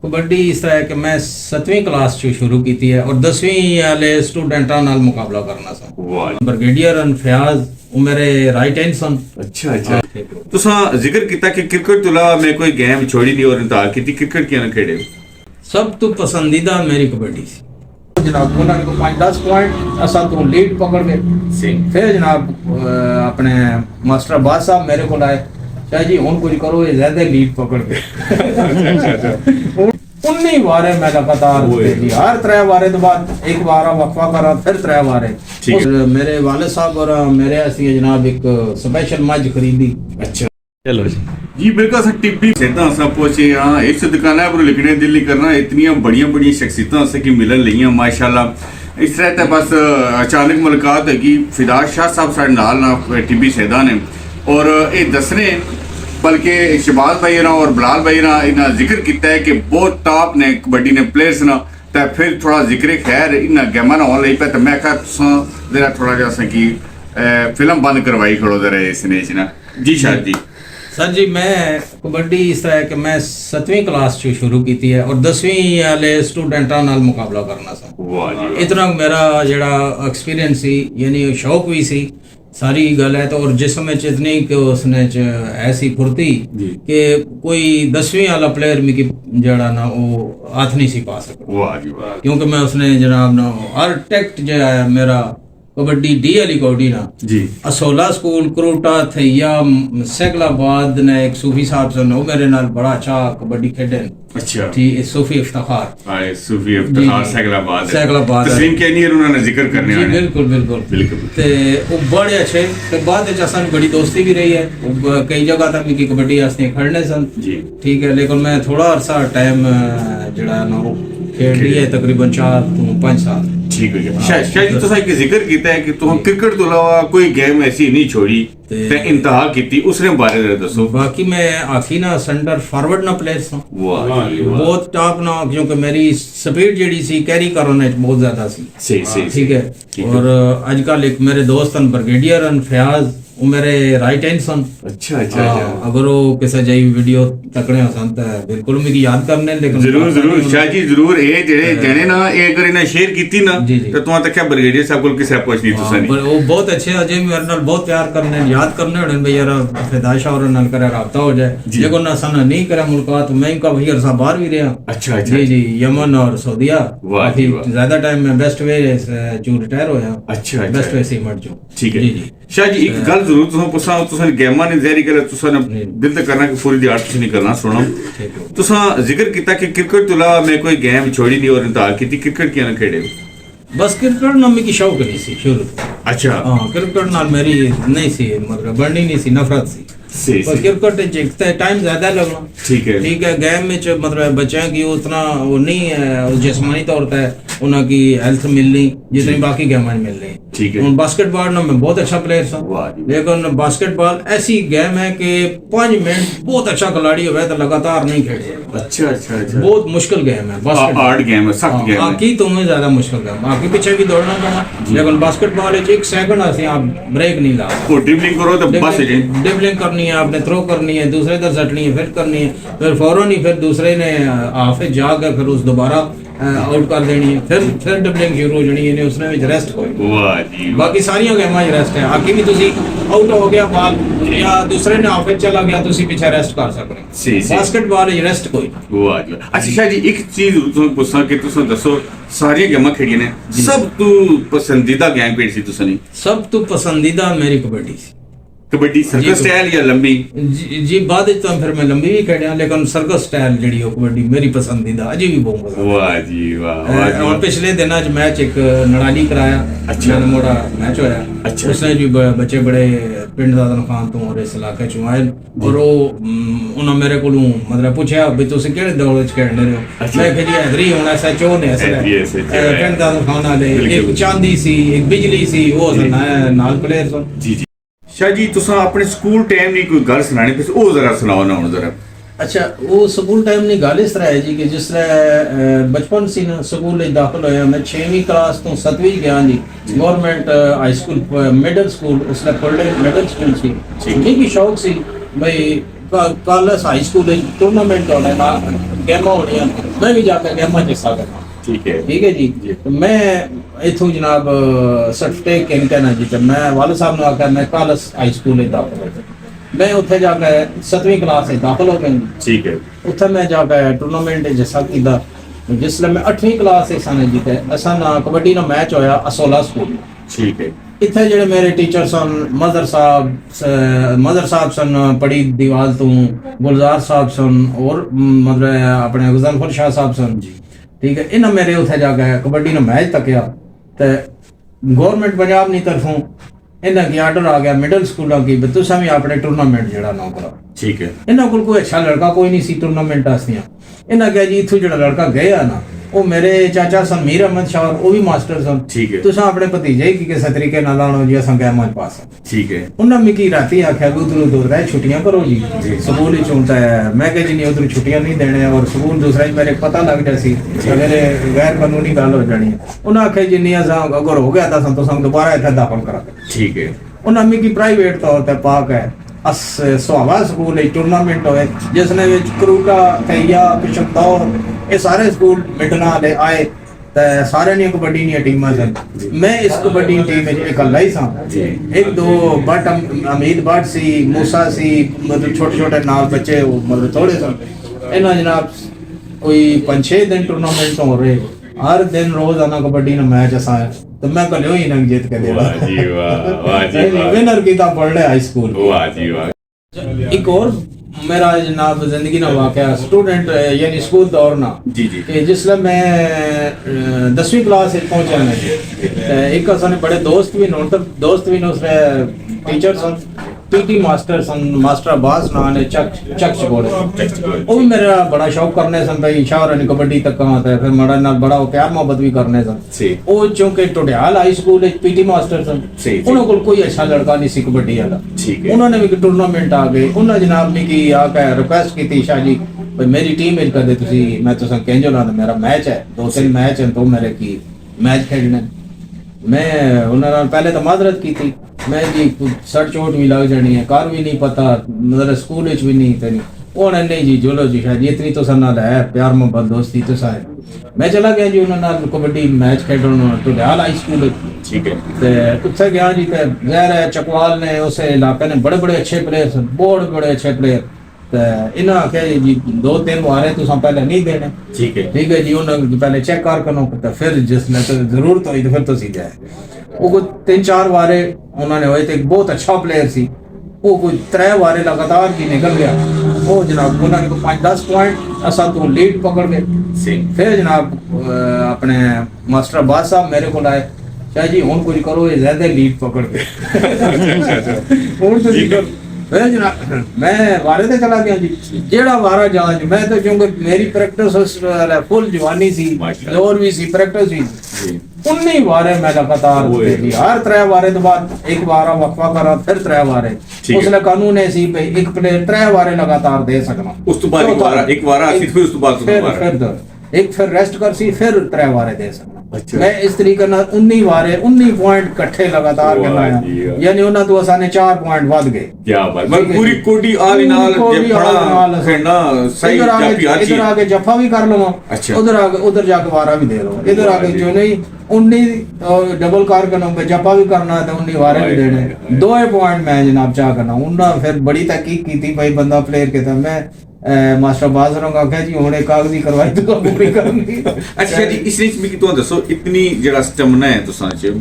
कबड्डी इस तरह है कि मैं 7वीं क्लास चो शुरू की है और 10वीं वाले स्टूडेंटा नाल मुकाबला करना सा। ब्रिगेडियर फयाज वो मेरे राइट हैंड सन। अच्छा अच्छा। तुसा जिक्र किया कि क्रिकेट तो अलावा मैं कोई गेम छोड़ी नहीं और इंतहा की क्रिकेट किया ना खेड़े। सब तो पसंदीदा मेरी कबड्डी सी जनाब। उन्होंने को 5-10 पॉइंट असा तो लीड पकड़ गए। फिर जनाब अपने मास्टर अब्बास साहब मेरे को आए, शाह जी हुन कुछ करो, ये ज्यादा लीड पकड़ गए। 19 बारे मैं लगातार हर 3 बारे तो बाद एक बार वक्फा करा फिर 3 बारे। मेरे वाले साहब और मेरे ऐसी जनाब एक स्पेशल मझ खरीदी। अच्छा चलो जी बिल्कुल सा टिप्पी सेदा सा पहुंचे हां इस दुकान पर लिखने दिल नहीं करना इतनी बड़ी शख्सियतां से की मिलन लिया माशाल्लाह। इस तरह ते बस अचानक मुलाकात है कि फिदास शाह साहब साडे नाल ना टिप्पी सेदा ने और ये दसने बल्कि शहबाज भाई ना और बिलाल भाई ना इन्हें जिक्र किया है कि बहुत टॉप ने कबड्डी ने प्लेयर्स ना तो फिर थोड़ा जिक्र खैर इन गेमां ना होने लग पे तो मैं कहा जरा थोड़ा जैसा कि फिल्म बंद करवाई खड़ो जरा इसने ना। जी शाह जी। सर जी मैं कबड्डी इस तरह है कि मैं 7वीं क्लास चो शुरू की है और 10वीं वाले स्टूडेंटा नाल मुकाबला करना सा। इतना मेरा जड़ा एक्सपीरियंस सी यानी शौक भी सी सारी गल है तो और जिसम इतनी कि उसने ऐसी फुर्ती कि कोई 10वीं वाला प्लेयर मिकी जड़ा ना वो हाथ नहीं सी पा सकता क्योंकि मैं उसने जनाब ना आर्किटेक्ट जो है मेरा कबड्डी डी वाली कबड्डी ना जी असोला स्कूल करोटा थैया सैगलाबाद ने एक सूफी साहब सन वो मेरे नाल बड़ा अच्छा कबड्डी खेडे। अच्छा ठीक सूफी इफ्तिखार हाय सूफी इफ्तिखार सैगलाबाद तस्लीम के नहीं उन्होंने जिक्र करने वाले बिल्कुल ते वो बड़े अच्छे ते बाद विच असन बड़ी दोस्ती भी रही है कई जगह तक मिकी कबड्डी वास्ते खड़ने सन जी ठीक है लेकिन मैं थोड़ा अरसा टाइम जड़ा ना वो खेल रही है तकरीबन 4 to 5 साल। ठीक है शायद तो साहब जिक्र किया है कि तुम क्रिकेट तो अलावा कोई गेम ऐसी नहीं छोड़ी ते इंतहा की उसने बारे में दसो। बाकी मैं आखी ना सेंटर फॉरवर्ड ना प्लेयर्स हूं बहुत टॉप ना क्योंकि मेरी स्पीड जेडी सी कैरी करने बहुत ज्यादा सी। सही ठीक है और आजकल एक मेरे दोस्त ब्रिगेडियर फयाज वो मेरे राइट हैंड सन। अच्छा अगर वो किसी जाई वीडियो तकड़े सन तो बिल्कुल मेरी याद करने लेकिन जरूर शाह जी जरूर ये जेड़े जने ना ये अगर इन्हें शेयर कीती ना तो तुम तक क्या ब्रिगेडियर साहब को किसे पूछनी तुसा नहीं वो बहुत अच्छे अजय मेरे नाल बहुत प्यार करने याद करने होने भाई यार फिदाशा और नाल करे राब्ता हो जाए लेकिन ना सन नहीं करे मुलाकात मैं इनका भाई अरसा बाहर भी रहा। अच्छा जी यमन और सऊदीया काफी ज्यादा टाइम में बेस्ट वे जो रिटायर होया। अच्छा बेस्ट वे सीमेंट जो ठीक है जी शाह जी एक गल जरूर तुम पुछा तुसा गेमां ने ज़ाहिर कर तुसा ने दिल तक करना कि पूरी दिहाड़ तुसी नहीं करना सुनो तुसा जिक्र किया कि क्रिकेट तो अलावा मैं कोई गेम छोड़ी नहीं और इंतहा की क्रिकेट किया ना खेड़े। बस क्रिकेट ना मेरी शौक नहीं सी शुरू। अच्छा हां क्रिकेट नाल मेरी नहीं सी मतलब बढ़नी नहीं सी नफरत सी पर क्रिकेट जिकता टाइम ज्यादा लगना। ठीक है गेम में मतलब बच्चों की उतना वो नहीं है जिस्मानी तौर पर उनकी हेल्थ मिलनी जितनी बाकी गेम में मिल रही। ठीक है बास्केटबॉल ना मैं बहुत अच्छा प्लेयर था लेकिन बास्केटबॉल ऐसी गेम है कि 5 मिनट बहुत अच्छा खिलाड़ी हो तो लगातार नहीं खेल। अच्छा बहुत मुश्किल गेम है बाकी तुम्हें ज्यादा मुश्किल गेम बाकी पीछे भी दौड़ना पड़ा लेकिन बास्केटबॉल 1 सेकंड आप ब्रेक नहीं ला ड्रिबलिंग करो तो बस ड्रिबलिंग करनी है आपने थ्रो करनी है दूसरे तरफ सटनी है फिर करनी है फिर फौरन ही फिर दूसरे ने हाफिज जाकर फिर उस दोबारा आउट कर देनी है फिर ड्रिबलिंग शुरू हो जानी है उसने विच रेस्ट कोई। वाह जी बाकी सारी गेमां च रेस्ट है आगे भी तुसी आउट हो गया बॉल या दूसरे ने हाफिज चला गया तुसी पीछे रेस्ट कर सकते हो बास्केटबॉल च रेस्ट कोई। वाह जी अच्छा शाह जी एक चीज तुम पूछा कि तुम दसो सारी गेमां खेड़ी ने सब तो पसंदीदा गेम केड़ी सी तुसनी? सब तो पसंदीदा मेरी कबड्डी सी। कबड्डी सर्कस स्टाइल या लंबी? जी बाद तो फिर मैं लंबी भी खेड़ा लेकिन सर्कस स्टाइल जड़ी हो कबड्डी मेरी पसंदीदा अजे भी बहुत पसंद। वाह जी वाह और पिछले दिनों च मैच एक नड़ाली कराया। अच्छा मोड़ा मैच होया। अच्छा उसने जी बच्चे बड़े पिंड दादन खान तो और इस इलाके चों आए और वो उन्होंने मेरे को मतलब पूछा भी तुम केड़े दौड़ च खेडने रहे हो मैं फिर हैदरी होना SHO ने पिंड दादन खान वाले एक चांदी सी एक बिजली सी वो नाल प्लेयर सन। जी शाह जी तुसा अपने स्कूल टाइम नी कोई गल सुनानी फिर ओ जरा सुनाओ ना हुन जरा। अच्छा वो स्कूल टाइम नी गल इस तरह है जी कि जिस तरह बचपन सी ना स्कूल में दाखिल होया मैं 6वीं क्लास तो 7वीं गया जी government high school middle school उसने पढ़े मिडिल स्कूल सी ठीक ही शौक सी भाई कॉलेज हाई स्कूल टूर्नामेंट होना गेमा होनी मैं भी जाकर गेमा च हिस्सा करना। ठीक है जी। तो मैं इथों जनाब सर्टिफिकेट किन कहना जी, तो मैं वाले साहब ने आकर मैं कालस हाई स्कूल दाखिल हो गया। मैं उत्थे जाकर 7वीं क्लास दाखिल हो गया। ठीक है। उत्थे मैं जाकर टूर्नामेंट हिस्सा किया। जिसले मैं 8वीं क्लास सन जी, असा ना कबड्डी ना मैच होया असोला स्कूल। ठीक है। इतने जेडे मेरे टीचर सन मदर साहब सन पड़ी दीवाल तो गुलजार साहब सन और मतलब अपने गजलफर शाह साहब सन जी। ठीक है। इन्हें मेरे उथे जाके कबड्डी ने मैच तकिया तो गवर्नमेंट पंजाब की तरफों इन्हें की आर्डर आ गया मिडल स्कूलों की भी तुसा भी अपने टूर्नामेंट जरा ना करो। ठीक है। इन्हों को कोई अच्छा लड़का कोई नहीं सी टूर्नामेंट आस्तियां। इन्हें कहा जी इथों जो लड़का गया ना वो मेरे चाचा सन मीर अहमद शाह वो भी मास्टर सन। ठीक है। तुसा अपने भतीजे की किसी तरीके नाल आनो जी असां गेमां पास। ठीक है। उन्हें मिगी राती आख्या भी उधर उधर रह छुट्टियां करो जी स्कूल ही चुनता है। मैं कहा जी नहीं उधर छुट्टियां नहीं देने और स्कूल दूसरा मेरे पता लग जासी मेरे गैर कानूनी गल हो जानी है। उन्हें आख्या जिन्नी असां अगर हो गया तो तुसां दोबारा इत्थे दाखल करा। ठीक है। उन्हें मिगी प्राइवेट तौर पर पाक है सुहावा स्कूल टूर्नामेंट होए जिसने करूटा थैया पिछमदौर ये सारे स्कूल मिडना वाले आए सारे नी कबड्डी दी टीमां सन। मैं इस कबड्डी टीम में इकल्ला ही सा। एक दो बट अमीद बट सी मूसा सी मतलब छोटे छोटे नाल बच्चे मतलब थोड़े सन। इन्हां जनाब कोई 5-6 दिन टूर्नामेंट हो रहे हर दिन रोजाना कबड्डी ना मैच असा तो मैं कल ही ना जीत के देवा विनर की था पढ़ ले हाई स्कूल। एक और मेरा जनाब जिंदगी ना वाकया स्टूडेंट यानी स्कूल दौर ना जी कि जिसले मैं 10वीं क्लास पहुंचा ना जी एक असाने बड़े दोस्त भी उसने टीचर सन पीटी मास्टर सन मास्टर अब्बास ना ने चक चकोड़े वो भी मेरा बड़ा शौक करने सन भाई शाह ने कबड्डी तक कहाँ था फिर मेरा नाल बड़ा प्यार मोहब्बत भी करने सन। वो चूंकि टोडियाल हाई स्कूल पीटी मास्टर सन उन्होंने को कोई अच्छा लड़का नहीं सी कबड्डी वाला। उन्होंने भी टूर्नामेंट आ गए उन्होंने जनाब ने की आकर रिक्वेस्ट की थी शाह जी भाई मेरी टीम कर दे तुसी मैं तुसा कहंजो ना मेरा मैच है 2-3 मैच है तो मेरे की मैच खेलने। मैं उन्होंने पहले तो माजरत की थी मैं जी सट चोट भी लग जानी है कार भी नहीं पता मतलब स्कूल भी नहीं थे उन्होंने नहीं जी जोलो जी शायद इतनी तो सर नाल है प्यार मोहब्बत दोस्ती तो सा है। मैं चला गया जी उन्होंने कबड्डी मैच खेलने टोडियाल हाई स्कूल। ठीक है। उत्थे गया जी गैर है चकवाल ने उस इलाके ने बड़े बड़े अच्छे प्लेयर बहुत बड़े अच्छे प्लेयर इन्हें आख्या जी 2-3 वारे तुसा पहले नहीं देने। ठीक है जी उन्होंने पहले चेक कर करो फिर जिसने तो जरूरत हुई तो फिर तो सीधा है वो कोई 3-4 वारे उन्होंने हुए थे बहुत अच्छा प्लेयर सी वो कोई 3 वारे लगातार भी निकल गया वो जनाब उन्होंने को 5-10 पॉइंट असा तो लीड पकड़ गए। फिर जनाब अपने मास्टर अब्बास साहब मेरे को आए शाह जी हुन कोई करो ये ज्यादा लीड पकड़ गए फिर जनाब मैं वारे ते चला गया जी जेड़ा वारा जांच मैं तो क्योंकि मेरी प्रैक्टिस फुल जवानी सी जोर भी सी प्रैक्टिस भी 19 वारे मैं लगातार हर 3 वारे तो बाद एक वारा वक्फा करा फिर 3 वारे उसने कानून है सी भाई एक प्लेयर 3 वारे लगातार दे सकना उस तो बाद एक वारा फिर उस तो बाद एक फिर रेस्ट कर सी फिर 3 वारे दे सकना। अच्छा। मैं इस तरीके ना 19 वारे 19 पॉइंट इकट्ठे लगातार करना यानी उन्हां तो असाने 4 पॉइंट वध गए। क्या बात मैं पूरी कोडी आल नाल जे पड़ा खेलना सही इधर आके जफा भी कर लो। अच्छा। उधर आके उधर जाके वारा भी दे लो इधर आके जो नहीं 19 डबल कार करना जफा भी करना तो 19 वारे भी देने 2 पॉइंट मैं जनाब चाह करना उन्होंने फिर बड़ी तहकीक की थी भाई बंदा प्लेयर के था मैं मास्टर बाजरों का कहा जी हुणे कागजी करवाई तो पूरी करनी। अच्छा जी इस विच मिगी तुहां दसो इतनी जेड़ा स्टैमिना है तुसां च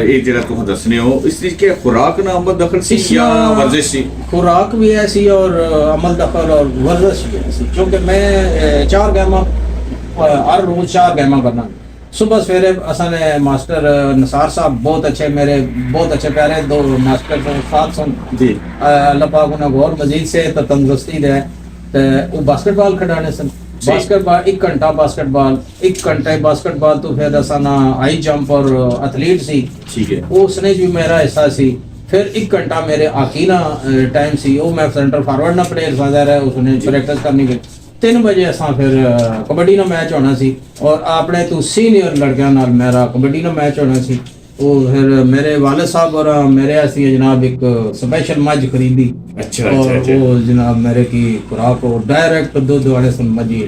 ये जेड़ा तुहां दसने हो इस विच के खुराक ना अमल दखल सी या वर्जिश सी? खुराक भी ऐसी और अमल दखल और वर्जिश भी ऐसी क्योंकि मैं 4 गेमा हर रोज 4 गेमा करना सुबह सवेरे असाने मास्टर नसार साहब बहुत अच्छे मेरे बहुत अच्छे प्यारे 2 मास्टर साथ सन जी अल्लाह पाक उन्हें गौर मजीद से तंदुरुस्ती दे तो वो बास्केटबॉल खिडाने सन बास्केटबॉल 1 घंटा बास्केटबॉल 1 घंटे बास्केटबॉल तो फिर असाना हाई जंप और एथलीट सी। ठीक है। उसने भी मेरा हिस्सा सी फिर 1 घंटा मेरे आकीना टाइम सी वो मैं सेंटर फॉरवर्ड ना प्लेयर वगैरह है उसने प्रैक्टिस करनी गई 3 बजे असा फिर कबड्डी ना मैच होना सी और अपने तो सीनियर लड़कियां नाल मेरा कबड्डी ना मैच होना सी वो फिर मेरे वाले साहब और मेरे ऐसी जनाब एक स्पेशल मज खरीदी अच्छा और अच्छा वो जनाब मेरे की खुराक और डायरेक्ट दूध वाले सुन मजी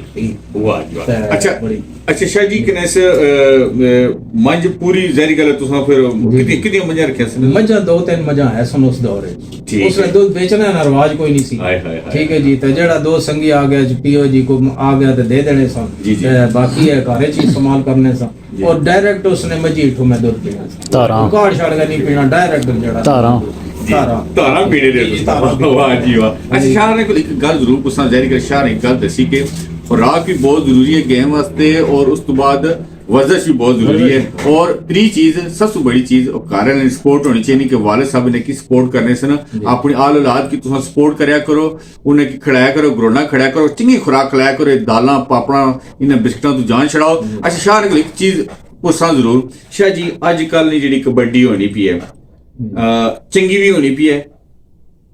वाह जी वाह। अच्छा बड़ी अच्छा शाह जी कनेस मंज पूरी जारी गल तुसा फिर कितनी कितनी मंजा रखिया सन मजा दो तीन मजा है सुन उस दौरे उसने दूध बेचने ना रिवाज कोई नहीं सी ठीक है जी तो जेड़ा दो संगी आ गया पियो जी को आ गया तो दे देने सन बाकी है घरे चीज इस्तेमाल करने सन और डायरेक्ट उसने मजी ठू में दूध पीना तारा कार्ड छाड़ के नहीं पीना डायरेक्ट जेड़ा तारा तारा पीने दे वाह जी वाह। अच्छा शाह ने एक गल जरूर पुछना जारी कर शाह ने एक गल दसी के खुराक भी बहुत जरूरी है गेम वास्ते और उस तो बाद वर्जिश भी बहुत जरूरी है और त्री चीज सबसे बड़ी चीज कारण सपोर्ट होनी चाहिए कि वालिद साहब ने की सपोर्ट करने से ना अपनी आल औलाद की तुम सपोर्ट करया करो उन्हें की खड़ाया करो ग्रोना खड़ाया करो चंगी खुराक खिलाया करो दाल पापड़ा इन्हें बिस्किटां तो जान छड़ाओ। अच्छा शाह ने एक चीज पुछना जरूर शाह जी अजकल नी जी कबड्डी होनी पी है चंगी भी होनी पी है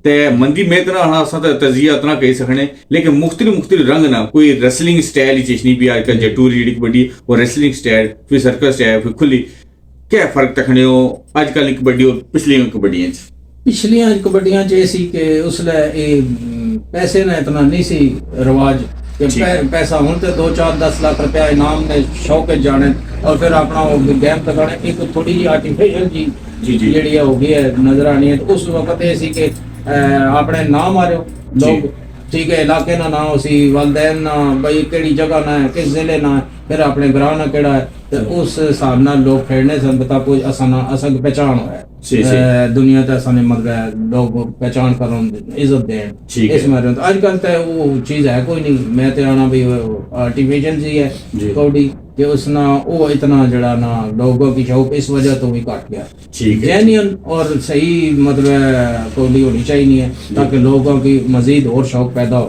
ते मंदी में इतना हाँ असा तजिया इतना कही सकने लेकिन मुख्तलिफ रंग ना कोई रेसलिंग स्टाइल ही चेचनी भी आजकल जटूर जी कबड्डी और रेसलिंग स्टाइल फिर सर्कस स्टाइल फिर खुली क्या फर्क तकने हो अजकल कबड्डी और पिछलियां कबड्डियां पिछलियां कबड्डियां सी के उसले पैसे ना इतना नहीं सी रिवाज पैसा हूं तो 2-4-10 लाख रुपया इनाम ने शौक जाने और फिर अपना गेम तकाने एक थोड़ी जी आर्टिफिशियल जी जी हो गई है नजर आनी है तो उस वक्त ये सी के अपने नाम मारो लोग ठीक है इलाके ना नाम सी वालदैन ना भाई केड़ी जगह ना है किस जिले ना है फिर अपने ग्रां ना केड़ा है तो उस हिसाब नाल लोग खेलने सन बता कोई असन पहचान है दुनिया ते असन मतलब लोग पहचान करन इज्जत देन इस मारे तो आजकल तो वो चीज है कोई नहीं मैं तो आना भी आर्टिफिशियल जी है कौड़ी कि उसना वो इतना जड़ा ना लोगों की शौक इस वजह तो भी काट गया जेन्युइन और सही मतलब कौड़ी होनी चाहिए ताकि लोगों की मजीद और शौक पैदा हो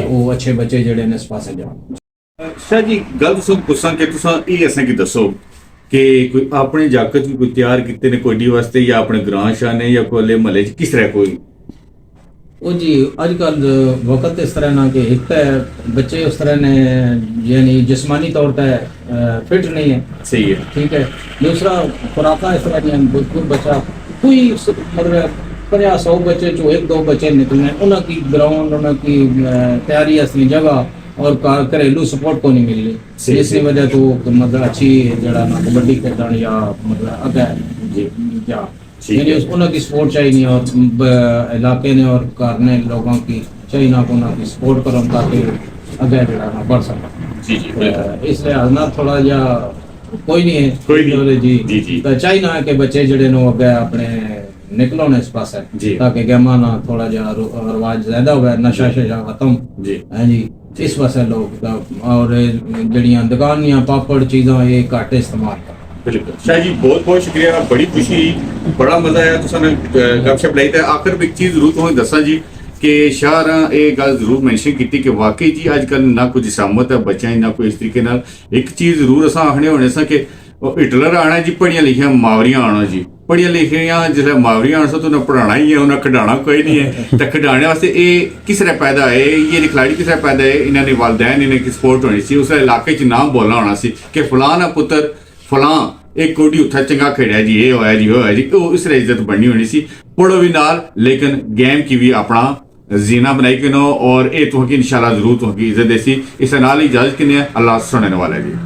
वो अच्छे बच्चे जड़े ने इस पासे जान। शाह जी गल तुम पुछां कि तुसा ये असें की दसो कि कोई अपने जागत भी कोई तैयार किते ने कोई वास्ते या अपने ग्रां शाह ने या कोले महल्ले च किस तरह कोई वो जी आजकल वक्त इस तरह ना कि एक तो बच्चे उस तरह ने यानी जिस्मानी तौर पर फिट नहीं है सही है ठीक है दूसरा खुराका इस तरह नहीं बिल्कुल बच्चा कोई मतलब 50-100 बच्चे जो 1-2 बच्चे निकलने उनकी ग्राउंड उनकी तैयारी असली जगह और घरेलू सपोर्ट को नहीं मिल रही इसकी वजह तो मतलब अच्छी जरा ना कबड्डी खेलन या मतलब अगर या यानी उनकी सपोर्ट चाहिए और इलाके ने और घर ने लोगों की चाहिए ना उनकी सपोर्ट करो ताकि अगर जरा ना बढ़ सके इसलिए ना थोड़ा जा कोई नहीं है जी तो चाहिए ना कि बच्चे जड़े नो अगे अपने निकलो ना इस पास ताकि गेमा ना थोड़ा जा रिवाज ज्यादा हो नशा शशा खत्म है जी इस पासे लोग और जड़ियां दुकानियां पापड़ चीज़ां ये घट इस्तेमाल कर। बिल्कुल शाह जी बहुत बहुत शुक्रिया बड़ी खुशी बड़ा मजा आया तुसाने गपशप लाई ते आखिर में एक चीज जरूर तुसें दस्सां जी कि शाह ये गल जरूर मैंशन की कि वाकई जी अजकल ना कोई जिसामत है बच्चों ना कोई इस तरीके नाल एक चीज जरूर असां आखने होने सा कि हिटलर आना जी पढ़िया लिखिया मावरियां आना जी पढ़िया लिखिया जिसले मावरियां आना तो उन्हें पढ़ाना ही है उन्हें खिडाना कोई नहीं है तो खिडाने वास्ते ये किस तरह पैदा है ये खिलाड़ी किस तरह पैदा है इन्होंने वालदैन इन्हें सपोर्ट होनी सी उस इलाके च नाम बोलना होना सी कि फलां पुत्र फलां एक कोडी उत्था चंगा खेड़ा जी ये होया जी इस तरह इज्जत बननी होनी सी पढ़ो भी नाल लेकिन गेम की भी अपना जीना बनाई के नो और ये तुम इंशाल्लाह जरूर तुम इज्जत देसी इस नाल इजाजत किन्ने अल्लाह सुनने वाला जी।